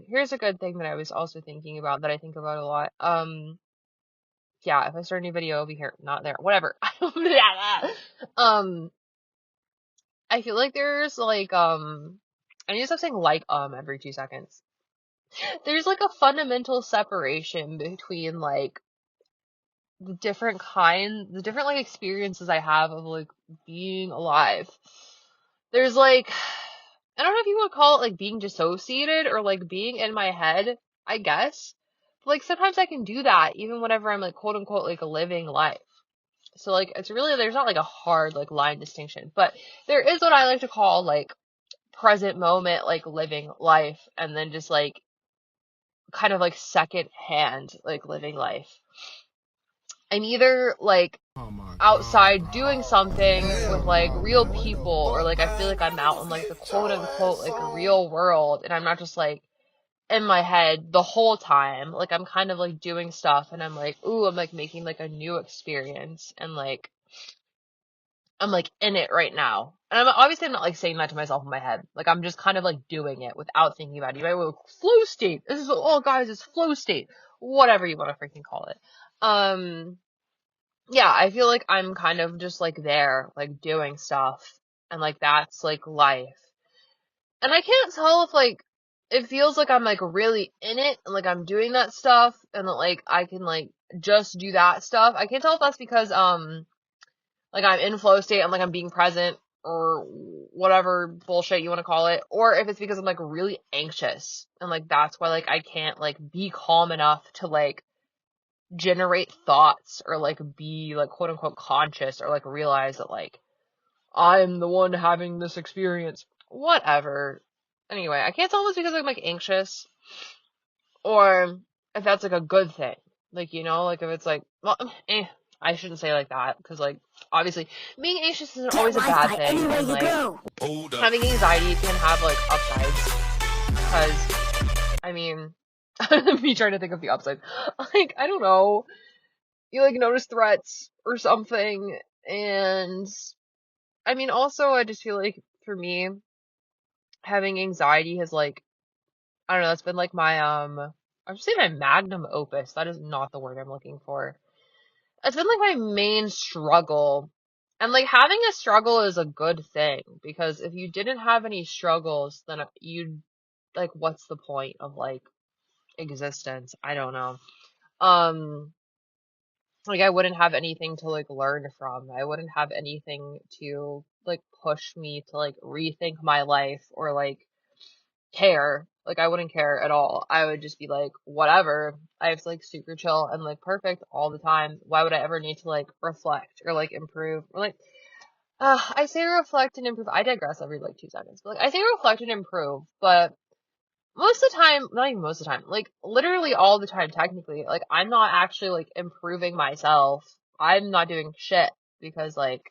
Here's a good thing that I was also thinking about that I think about a lot. Yeah, if I start a new video, it'll be here, not there, whatever. um, I feel like there's like, I need to stop saying like, every 2 seconds. There's like a fundamental separation between like the different like experiences I have of like being alive. There's like, I don't know if you would call it like being dissociated or like being in my head, I guess. But, like sometimes I can do that even whenever I'm like quote unquote like living life. So like it's really there's not like a hard like line distinction, but there is what I like to call like present moment like living life and then just like kind of like second hand like living life. I'm either like Oh my god, outside doing bro. something with Hell like no, real man. What the people or fuck, like I feel like man? I'm out in like the Get quote your unquote ass like on. real world and I'm not just like in my head the whole time. Like I'm kind of like doing stuff and I'm like, ooh, I'm like making like a new experience and like I'm like in it right now. And I'm not like saying that to myself in my head. Like I'm just kind of like doing it without thinking about it. You might go flow state. This is oh guys, it's flow state. Whatever you want to freaking call it. Um yeah, I feel like I'm kind of just like there, like doing stuff. And like that's like life. And I can't tell if like it feels like I'm like really in it and like I'm doing that stuff and that like I can like just do that stuff. I can't tell if that's because like I'm in flow state and like I'm being present or whatever bullshit you want to call it, or if it's because I'm like really anxious and like that's why like I can't like be calm enough to like generate thoughts or like be like quote unquote conscious or like realize that like I'm the one having this experience. Whatever. Anyway, I can't tell if it's because I'm like anxious or if that's like a good thing. Like, you know, like if it's like, well, I shouldn't say like that because like obviously being anxious isn't Get always a bad Wi-Fi thing anywhere and you like go. Hold up. having anxiety can have like upsides because I mean, me trying to think of the upsides. Like, I don't know. You like notice threats or something and I mean also I just feel like for me having anxiety has like I don't know, that's been like my I should say my magnum opus. That is not the word I'm looking for. It's been like my main struggle. And like having a struggle is a good thing because if you didn't have any struggles, then you'd like what's the point of like existence? I don't know. Um like I wouldn't have anything to like learn from. I wouldn't have anything to like push me to like rethink my life or like care. Like I wouldn't care at all. I would just be like, whatever. I have to like super chill and like perfect all the time. Why would I ever need to like reflect or like improve or like I say reflect and improve. I digress every like 2 seconds. But like I say reflect and improve, but most of the time, not even most of the time, like literally all the time technically, like I'm not actually like improving myself. I'm not doing shit because like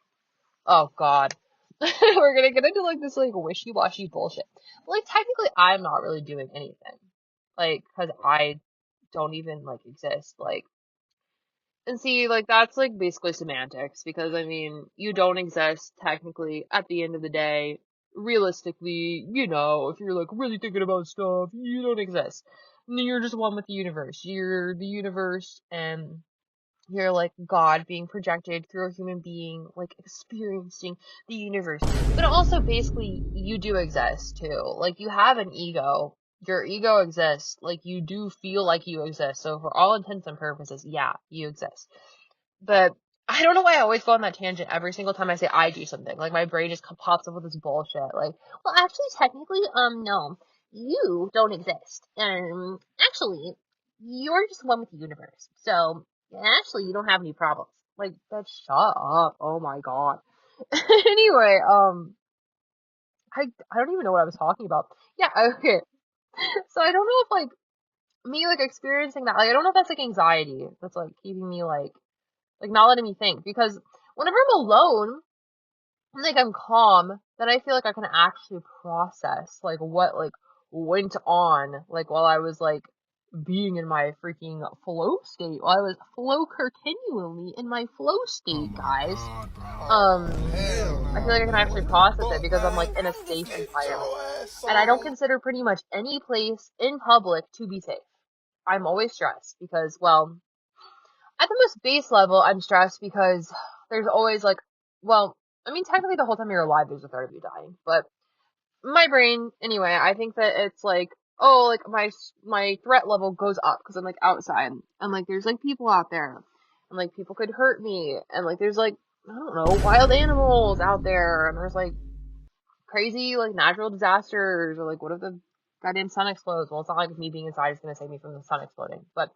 oh God. We're gonna get into like this like wishy-washy bullshit. Like technically I'm not really doing anything. Like, 'cause I don't even like exist. Like, and see, like that's like basically semantics because I mean, you don't exist technically at the end of the day. Realistically, you know, if you're like really thinking about stuff, you don't exist. You're just one with the universe. You're the universe and you're like God being projected through a human being, like experiencing the universe. But also, basically, you do exist too. Like, you have an ego. Your ego exists. Like, you do feel like you exist. So, for all intents and purposes, yeah, you exist. But I don't know why I always go on that tangent every single time I say I do something. Like, my brain just pops up with this bullshit. Like, well, actually, technically, no, you don't exist. Actually, you're just one with the universe. So, actually, you don't have any problems. Like, that shut up. Oh my god. Anyway, I don't even know what I was talking about. Yeah, okay. So I don't know if like me like experiencing that, like I don't know if that's like anxiety that's like keeping me like not letting me think because whenever I'm alone, like I'm calm, then I feel like I can actually process like what like went on like while I was like being in my freaking flow state. Well, I was flow continually in my flow state, guys. I feel like I can actually process it because I'm like in a safe environment. And I don't consider pretty much any place in public to be safe. I'm always stressed because, well, at the most base level, I'm stressed because there's always like, well, I mean, technically the whole time you're alive, there's a threat of you dying. But my brain, anyway, I think that it's like, oh, like my threat level goes up because I'm like outside and like there's like people out there and like people could hurt me and like there's like, I don't know, wild animals out there and there's like crazy like natural disasters or like what if the goddamn sun explodes? Well, it's not like me being inside is gonna save me from the sun exploding, but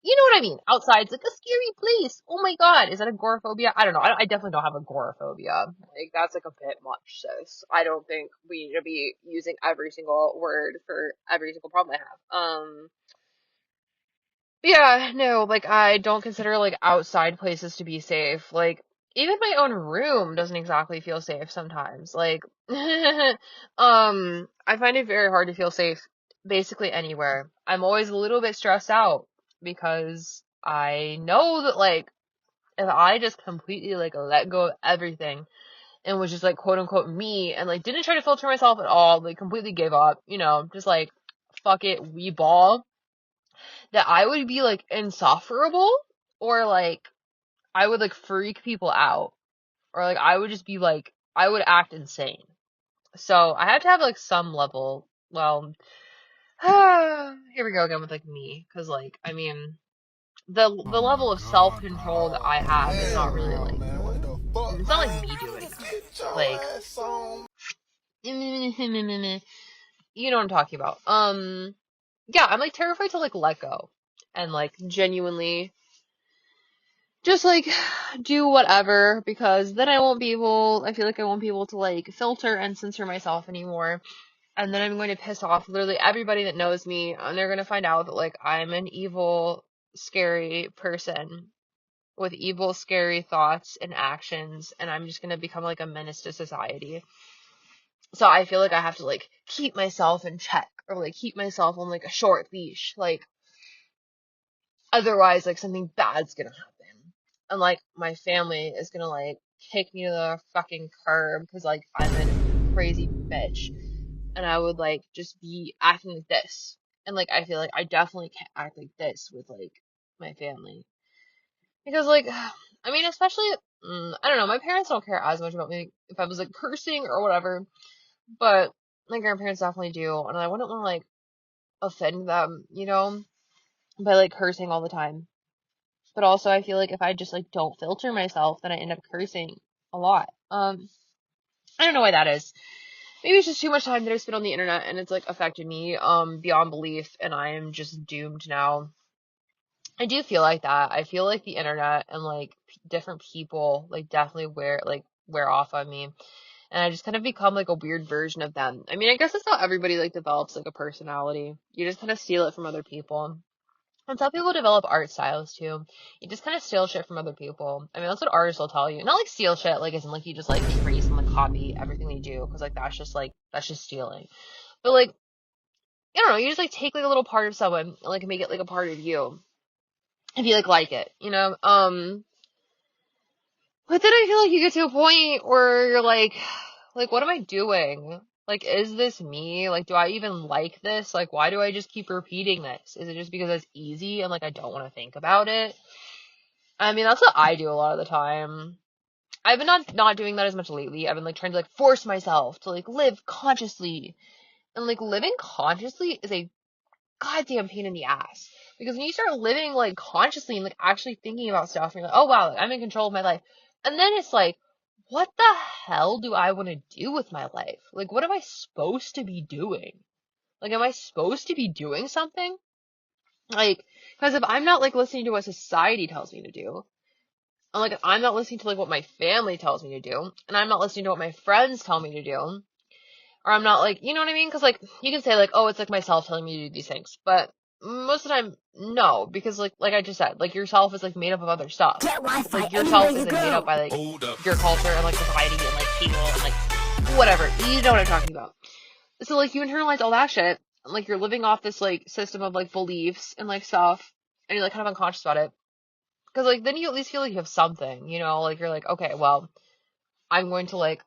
you know what I mean. Outside's like a scary place. Oh my god, is that agoraphobia? I don't know. I definitely don't have agoraphobia. Like that's like a bit much, sis. I don't think we need to be using every single word for every single problem I have. Yeah, no, like I don't consider like outside places to be safe. Like even my own room doesn't exactly feel safe sometimes. Like I find it very hard to feel safe basically anywhere. I'm always a little bit stressed out because I know that like if I just completely like let go of everything and was just like quote unquote me and like didn't try to filter myself at all, like completely gave up, you know, just like fuck it, we ball that I would be like insufferable or like I would like freak people out or like I would just be like I would act insane. So I had to have like some level. Well, here we go again with like me, because like I mean the level of self control that I have is not really like it's not like me doing that. Like you know what I'm talking about. Yeah, I'm like terrified to like let go and like genuinely just like do whatever because then I feel like I won't be able to like filter and censor myself anymore. And then I'm going to piss off literally everybody that knows me and they're going to find out that like I'm an evil, scary person with evil, scary thoughts and actions and I'm just going to become like a menace to society. So I feel like I have to like keep myself in check or like keep myself on like a short leash. Like otherwise, like, something bad's gonna happen. And, like, my family is gonna, like, kick me to the fucking curb because, like, I'm a crazy bitch. And I would, like, just be acting like this. And, like, I feel like I definitely can't act like this with, like, my family. Because, like, I mean, especially, I don't know, my parents don't care as much about me if I was, like, cursing or whatever. But my grandparents definitely do. And I wouldn't want to, like, offend them, you know, by, like, cursing all the time. But also I feel like if I just like don't filter myself, then I end up cursing a lot. I don't know why that is. Maybe it's just too much time that I spent on the internet and it's like affected me beyond belief and I am just doomed now. I do feel like that. I feel like the internet and like different people like definitely wear off on me. And I just kind of become like a weird version of them. I mean, I guess that's how everybody like develops like a personality. You just kind of steal it from other people. That's how people develop art styles too. You just kind of steal shit from other people. I mean, that's what artists will tell you. Not like steal shit, like isn't like you just like trace and like copy everything they do, because like that's just stealing. But like, I don't know, you just like take like a little part of someone and like make it like a part of you if you like it, you know. But then I feel like you get to a point where you're like what am I doing? Like, is this me? Like, do I even like this? Like, why do I just keep repeating this? Is it just because it's easy and, like, I don't want to think about it? I mean, that's what I do a lot of the time. I've been not doing that as much lately. I've been, like, trying to, like, force myself to, like, live consciously. And, like, living consciously is a goddamn pain in the ass. Because when you start living, like, consciously and, like, actually thinking about stuff, and you're like, oh, wow, like, I'm in control of my life. And then it's like, what the hell do I want to do with my life? Like, what am I supposed to be doing? Like, am I supposed to be doing something? Like, because if I'm not, like, listening to what society tells me to do, and, like, if I'm not listening to, like, what my family tells me to do, and I'm not listening to what my friends tell me to do, or I'm not, like, you know what I mean? Because, like, you can say, like, oh, it's, like, myself telling me to do these things, but most of the time, no, because, like I just said, like, yourself is, like, made up of other stuff. Like, yourself isn't made up by, like, your culture and, like, society and, like, people and, like, whatever. You know what I'm talking about. So, like, you internalize all that shit, and like you're living off this like system of like beliefs and like stuff, and you're like kind of unconscious about it. Because like then you at least feel like you have something, you know, like you're like, okay, well, I'm going to like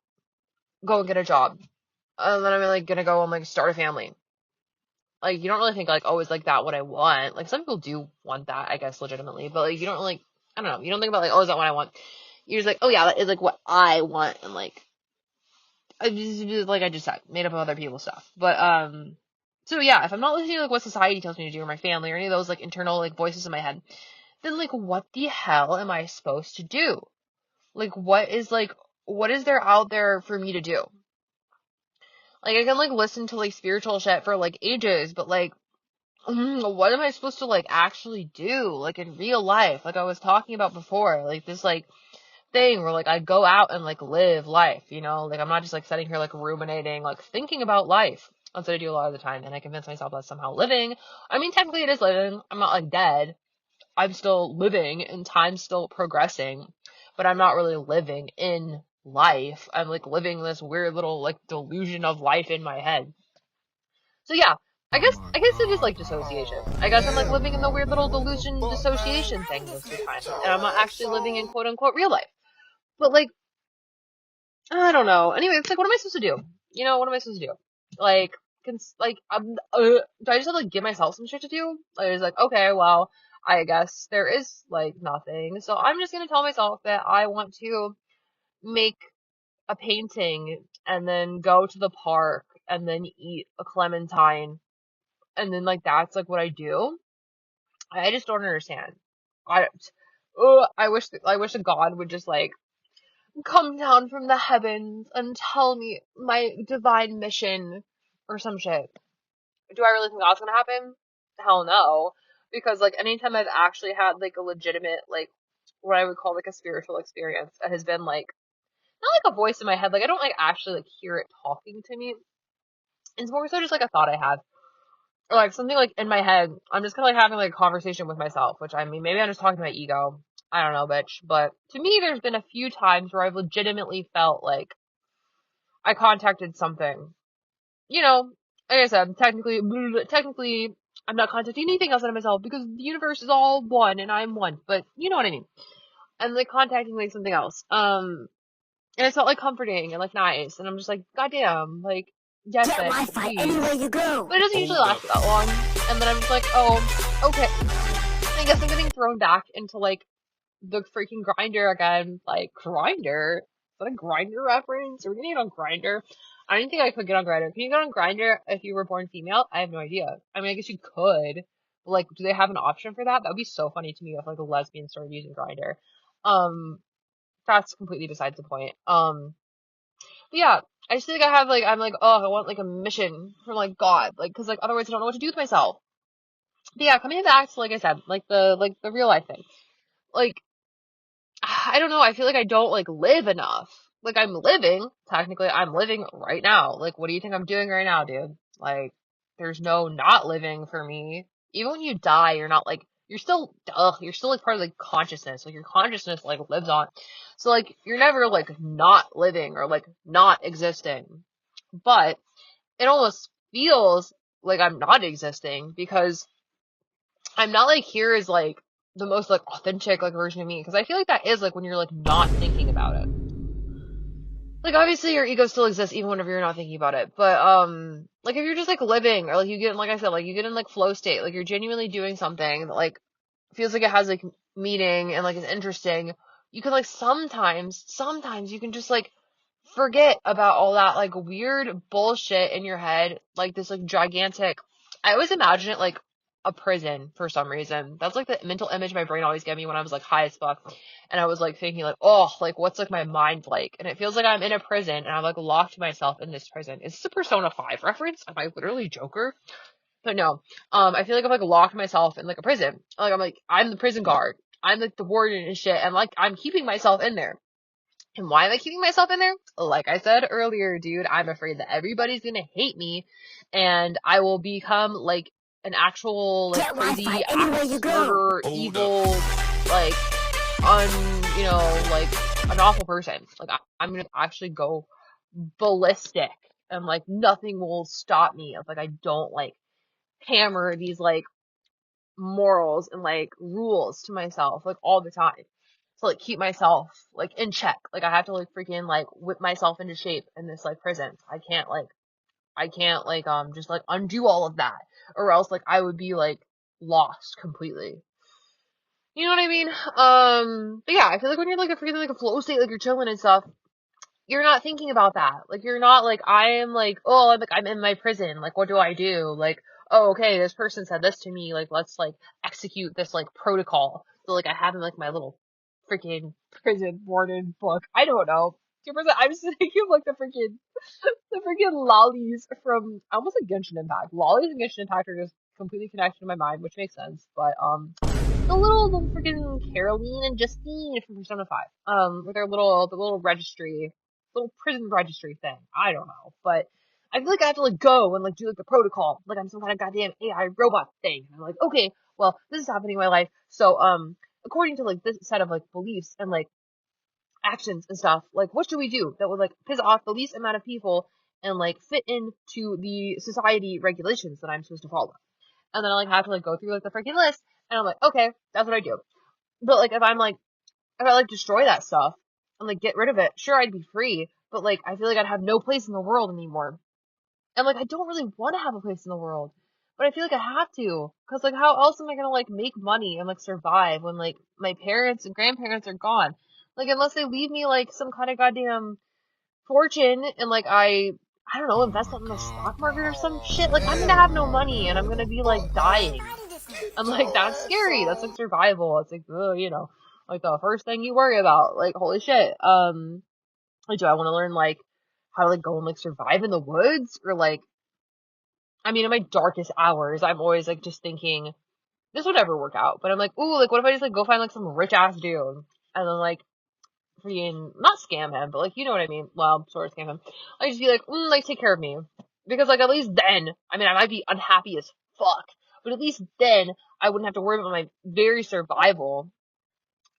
go and get a job, and then I'm like gonna go and like start a family. Like you don't really think like, oh, is like that what I want? Like some people do want that, I guess, legitimately, but like you don't like, I don't know, you don't think about like, oh, is that what I want? You're just like, oh yeah, that is like what I want, and like like I just said, made up of other people's stuff. But so yeah, if I'm not listening to like what society tells me to do, or my family, or any of those like internal like voices in my head, then like what the hell am I supposed to do? Like what is there out there for me to do? Like I can like listen to like spiritual shit for like ages, but like what am I supposed to like actually do like in real life? Like I was talking about before, like this like thing where like I go out and like live life, you know? Like I'm not just like sitting here like ruminating, like thinking about life. That's what I do a lot of the time, and I convince myself that's somehow living. I mean, technically it is living. I'm not like dead. I'm still living and time's still progressing, but I'm not really living in life. I'm like living this weird little like delusion of life in my head. So yeah, I guess it is like dissociation. I guess I'm like living in the weird little delusion dissociation thing most of the time, and I'm not actually living in quote unquote real life. But like I don't know. Anyway, it's like what am I supposed to do? You know, what am I supposed to do? Like do I just have to like give myself some shit to do? Like it's like okay, well, I guess there is like nothing, so I'm just gonna tell myself that I want to make a painting and then go to the park and then eat a clementine and then like that's like what I do. I just don't understand. I I wish a God would just like come down from the heavens and tell me my divine mission or some shit. Do I really think that's gonna happen? Hell no. Because like anytime I've actually had like a legitimate like what I would call like a spiritual experience that has been like not like a voice in my head, like I don't like actually like hear it talking to me. It's more so just like a thought I have. Or like something like in my head. I'm just kinda like having like a conversation with myself, which I mean maybe I'm just talking to my ego. I don't know, bitch. But to me there's been a few times where I've legitimately felt like I contacted something. You know, like I said, technically, I'm not contacting anything outside of myself because the universe is all one and I'm one. But you know what I mean. And like contacting like something else. And it felt like comforting and like nice. And I'm just like, goddamn, like yes, Get bitch, Wi-Fi please. anywhere you go. But it doesn't usually last that long. And then I'm just like, oh, okay. I guess I'm getting thrown back into like the freaking grinder again. Like grinder? Is that a grinder reference? Are we gonna get on grinder? I don't think I could get on grinder. Can you get on grinder if you were born female? I have no idea. I mean, I guess you could. But, like, do they have an option for that? That would be so funny to me if like a lesbian started using grinder. Um, that's completely besides the point. But yeah, I just feel like I have like I'm like oh I want like a mission from like God like because like otherwise I don't know what to do with myself. But yeah, coming back to like I said like the real life thing like I don't know. I feel like I don't like live enough. Like I'm living, technically I'm living right now. Like what do you think I'm doing right now, dude? Like there's no not living for me. Even when you die, you're not like you're still like part of like consciousness. Like your consciousness like lives on. So like you're never like not living or like not existing. But it almost feels like I'm not existing because I'm not like here as like the most like authentic like version of me because I feel like that is like when you're like not thinking about it. Like obviously your ego still exists even whenever you're not thinking about it. But like if you're just like living or like you get in like I said like you get in like flow state like you're genuinely doing something that like feels like it has like meaning and like is interesting. You can like sometimes you can just like forget about all that like weird bullshit in your head, like this like gigantic. I always imagine it like a prison for some reason. That's like the mental image my brain always gave me when I was like high as fuck, and I was like thinking like, oh, like what's like my mind like? And it feels like I'm in a prison and I'm like locked myself in this prison. Is this a Persona 5 reference? Am I literally Joker? But no, I feel like I've like locked myself in like a prison. Like I'm the prison guard. I'm like the warden and shit, and like I'm keeping myself in there. And why am I keeping myself in there? Like I said earlier, dude, I'm afraid that everybody's gonna hate me and I will become like an actual like Get Wi-Fi crazy anywhere you axe go. murderer, evil, like you know, like an awful person. Like I'm gonna actually go ballistic and like nothing will stop me if like I don't like hammer these like morals and like rules to myself like all the time to like keep myself like in check. Like I have to like freaking like whip myself into shape in this like prison. I can't just like undo all of that or else like I would be like lost completely. You know what I mean? But yeah, I feel like when you're like a freaking like a flow state, like you're chilling and stuff, you're not thinking about that. Like you're not like I am like, oh, I'm in my prison. Like what do I do? Like, oh, okay, this person said this to me. Like let's like execute this like protocol. So like I have in like my little freaking prison warden book. I don't know. I'm just thinking of like the freaking lollies from I almost like Genshin Impact. Lollies and Genshin Impact are just completely connected in my mind, which makes sense. But the freaking Caroline and Justine from Persona 5. With their the little registry, little prison registry thing. I don't know, but I feel like I have to like go and like do like the protocol, like I'm some kind of goddamn AI robot thing. And I'm like, okay, well, this is happening in my life, so according to like this set of like beliefs and like actions and stuff, like what should we do that would like piss off the least amount of people and like fit into the society regulations that I'm supposed to follow. And then I like have to like go through like the freaking list, and I'm like, okay, that's what I do. But like if I like destroy that stuff and like get rid of it, sure I'd be free, but like I feel like I'd have no place in the world anymore. And like I don't really want to have a place in the world, but I feel like I have to, cause like how else am I gonna like make money and like survive when like my parents and grandparents are gone? Like unless they leave me like some kind of goddamn fortune and like I don't know, invest it in the stock market or some shit. Like I'm gonna have no money and I'm gonna be like dying. I'm like, that's scary. That's like survival. It's like, like the first thing you worry about. Like, holy shit. Like, do I want to learn like how to like go and like survive in the woods or like, I mean, in my darkest hours, I'm always like just thinking this would never work out. But I'm like, ooh, like what if I just like go find like some rich ass dude and then like freaking not scam him, but like you know what I mean. Well, sort of scam him. I just be like, like take care of me because like at least then, I mean, I might be unhappy as fuck, but at least then I wouldn't have to worry about my very survival.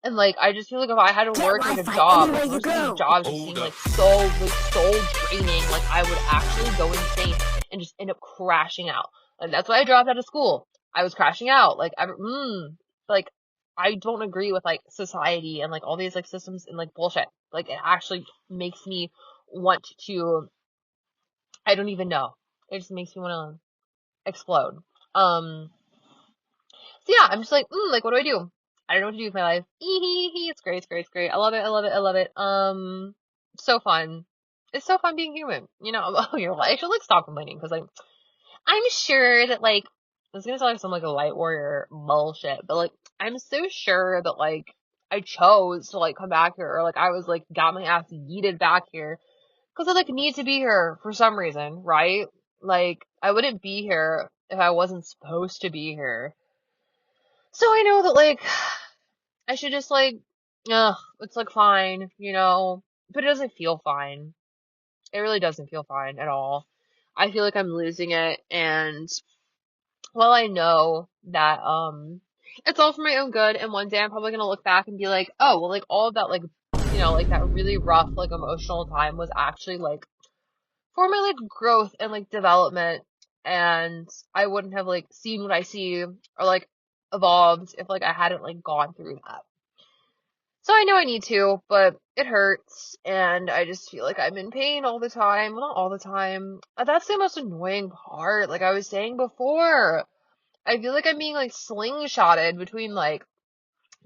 And like I just feel like if I had to Get work like a Wi-Fi job, like anywhere you most of these go. jobs just seem Hold like up. soul draining. Like I would actually go insane and just end up crashing out. Like that's why I dropped out of school. I was crashing out. Like I don't agree with like society and like all these like systems and like bullshit. Like it actually makes me want to. I don't even know. It just makes me want to explode. Um. So yeah, I'm just like what do I do? I don't know what to do with my life. It's great, it's great, it's great. I love it, I love it, I love it. So fun. It's so fun being human. I should like stop complaining because like I'm sure that like this is gonna sound like some like a light warrior bullshit, but like I'm so sure that like I chose to like come back here or like I was like got my ass yeeted back here because I like need to be here for some reason, right? Like I wouldn't be here if I wasn't supposed to be here. So I know that like I should just like, it's like fine, but it doesn't feel fine. It really doesn't feel fine at all. I feel like I'm losing it, and while I know that it's all for my own good, and one day I'm probably gonna look back and be like, oh, well, like all of that like, like that really rough like emotional time was actually like for my like growth and like development, and I wouldn't have like seen what I see or like evolved if like I hadn't like gone through that. So I know I need to, but it hurts, and I just feel like I'm in pain all the time. Well, not all the time. That's the most annoying part. Like I was saying before, I feel like I'm being like slingshotted between like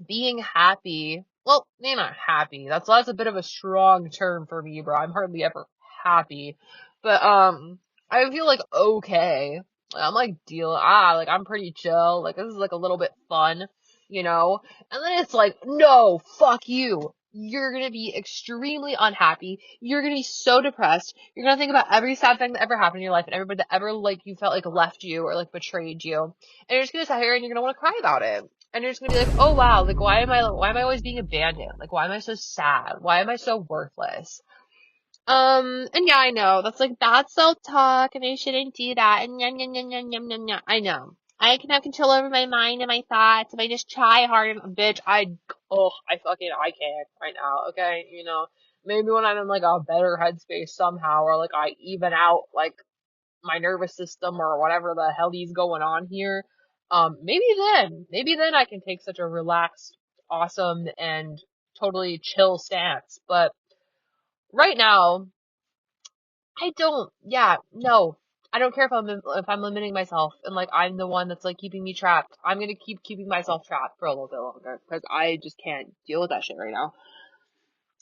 being happy. Well, maybe not happy. That's a bit of a strong term for me, bro. I'm hardly ever happy. But I feel like okay. I'm like like I'm pretty chill. Like this is like a little bit fun, you know? And then it's like, no, fuck you. You're gonna be extremely unhappy. You're gonna be so depressed. You're gonna think about every sad thing that ever happened in your life and everybody that ever like you felt like left you or like betrayed you. And you're just gonna sit here and you're gonna want to cry about it. And you're just gonna be like, oh wow, like why am I always being abandoned? Like why am I so sad? Why am I so worthless? And yeah, I know that's self-talk, and I shouldn't do that. And yum, yum, yum, yum, yum, yum, yum. I know. I can have control over my mind and my thoughts if I just try hard. And bitch, I can't right now. Okay, maybe when I'm in like a better headspace somehow, or like I even out like my nervous system or whatever the hell he's going on here, maybe then I can take such a relaxed, awesome, and totally chill stance. But right now, I don't. Yeah, no. I don't care if I'm limiting myself and like I'm the one that's like keeping me trapped. I'm gonna keep keeping myself trapped for a little bit longer because I just can't deal with that shit right now.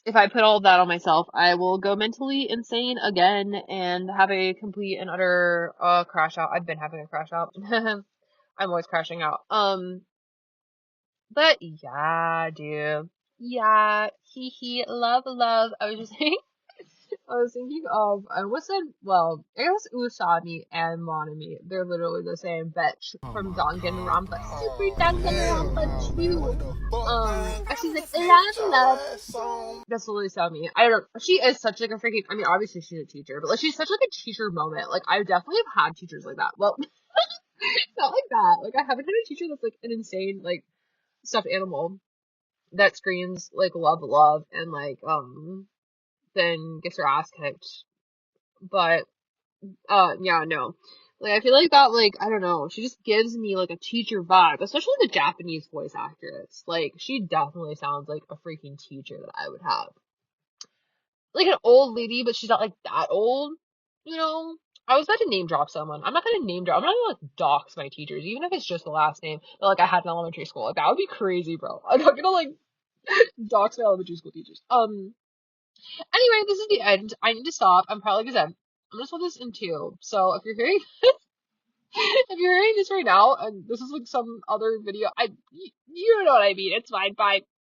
If I put all of that on myself, I will go mentally insane again and have a complete and utter crash out. I've been having a crash out. I'm always crashing out. But yeah, dude. Yeah, hee hee, love, love. I was just saying. I was thinking of, I almost said, well, I guess Usami and Monami. They're literally the same bitch from Danganronpa. Super Danganronpa 2. And she's like, love, love. That's literally Usami. I don't know. She is such like a freaking, I mean, obviously she's a teacher, but like she's such like a teacher moment. Like, I definitely have had teachers like that. Well, not like that. Like, I haven't had a teacher that's like an insane, like, stuffed animal that screams, like, love, love, and like, then gets her ass kicked. But yeah, no. Like, I feel like that, like, I don't know, she just gives me, like, a teacher vibe, especially the Japanese voice actress. Like, she definitely sounds like a freaking teacher that I would have. Like, an old lady, but she's not, like, that old, you know? I was about to name drop someone. I'm not gonna name drop, I'm not gonna, like, dox my teachers, even if it's just the last name that, like, I had in elementary school. Like, that would be crazy, bro. I'm not gonna, like, dox my elementary school teachers. Anyway, this is the end. I need to stop. I'm probably gonna, I'm gonna split this in two. So, if you're hearing if you're hearing this right now and this is like some other video, you know what I mean. It's fine. Bye.